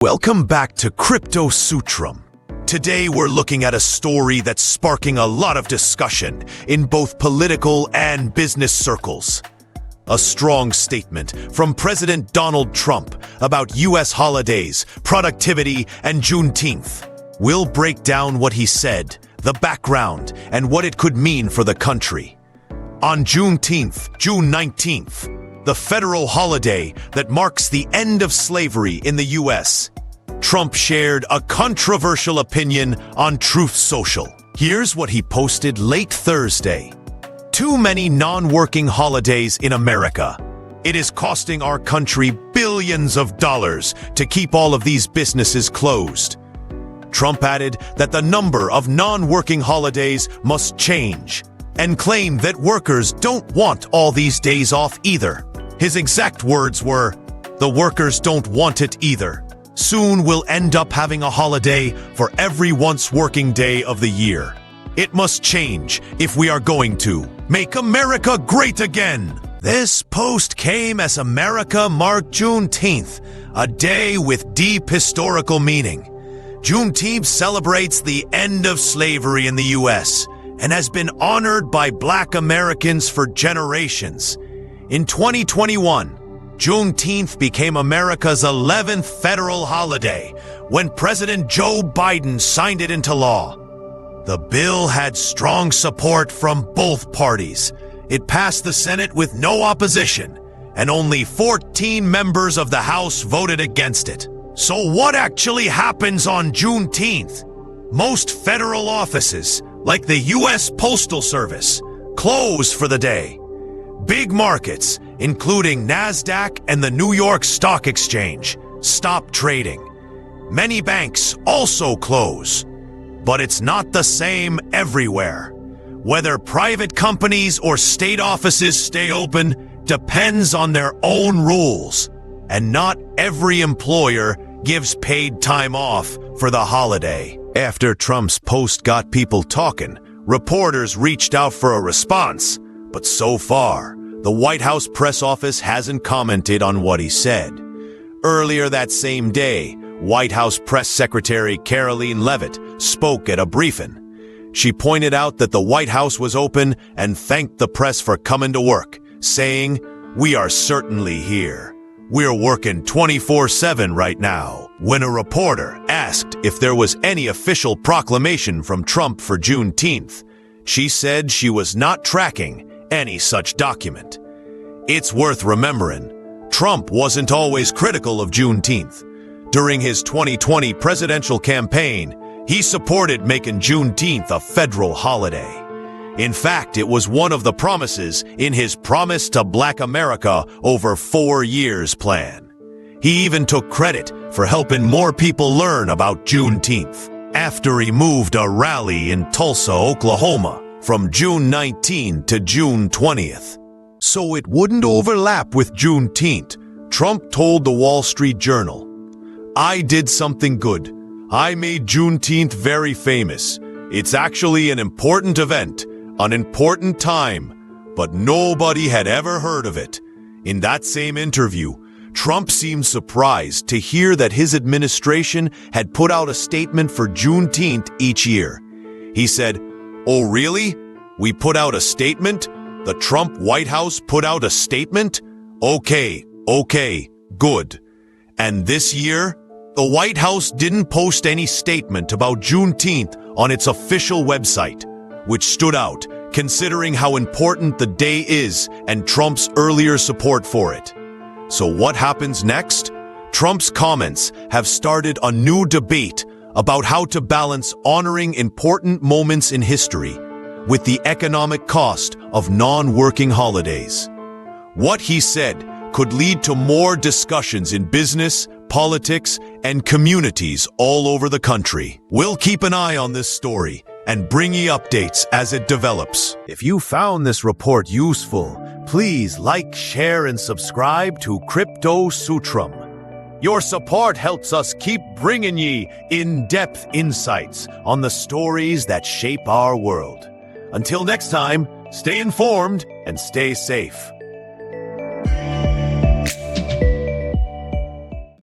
Welcome back to Crypto Sutram. Today we're looking at a story that's sparking a lot of discussion in both political and business circles. A strong statement from President Donald Trump about U.S. holidays, productivity, and Juneteenth. We'll break down what he said, the background, and what it could mean for the country. On Juneteenth, June 19th, the federal holiday that marks the end of slavery in the U.S., Trump shared a controversial opinion on Truth Social. Here's what he posted late Thursday. Too many non-working holidays in America. It is costing our country billions of dollars to keep all of these businesses closed. Trump added that the number of non-working holidays must change and claimed that workers don't want all these days off either. His exact words were, "The workers don't want it either. Soon we'll end up having a holiday for every once working day of the year. It must change if we are going to make America great again." This post came as America marked Juneteenth, a day with deep historical meaning. Juneteenth celebrates the end of slavery in the U.S. and has been honored by Black Americans for generations. In 2021, Juneteenth became America's 11th federal holiday when President Joe Biden signed it into law. The bill had strong support from both parties. It passed the Senate with no opposition, and only 14 members of the House voted against it. So what actually happens on Juneteenth? Most federal offices, like the U.S. Postal Service, close for the day. Big markets, including NASDAQ and the New York Stock Exchange, stop trading. Many banks also close. But it's not the same everywhere. Whether private companies or state offices stay open depends on their own rules. And not every employer gives paid time off for the holiday. After Trump's post got people talking, reporters reached out for a response. But so far, the White House press office hasn't commented on what he said. Earlier that same day, White House Press Secretary Karoline Leavitt spoke at a briefing. She pointed out that the White House was open and thanked the press for coming to work, saying, "We are certainly here. We're working 24/7 right now." When a reporter asked if there was any official proclamation from Trump for Juneteenth, she said she was not tracking any such document. It's worth remembering, Trump wasn't always critical of Juneteenth. During his 2020 presidential campaign, he supported making Juneteenth a federal holiday. In fact, it was one of the promises in his Promise to Black America over 4 years plan. He even took credit for helping more people learn about Juneteenth after he moved a rally in Tulsa, Oklahoma, from June 19 to June 20th. So it wouldn't overlap with Juneteenth, Trump told the Wall Street Journal. "I did something good. I made Juneteenth very famous. It's actually an important event, an important time, but nobody had ever heard of it." In that same interview, Trump seemed surprised to hear that his administration had put out a statement for Juneteenth each year. He said, "Oh, really? We put out a statement? The Trump White House put out a statement? Okay, good." And this year, the White House didn't post any statement about Juneteenth on its official website, which stood out considering how important the day is and Trump's earlier support for it. So what happens next? Trump's comments have started a new debate about how to balance honoring important moments in history with the economic cost of non-working holidays. What he said could lead to more discussions in business, politics, and communities all over the country. We'll keep an eye on this story and bring you updates as it develops. If you found this report useful, please like, share, and subscribe to Crypto Sutram. Your support helps us keep bringing ye in-depth insights on the stories that shape our world. Until next time, stay informed and stay safe.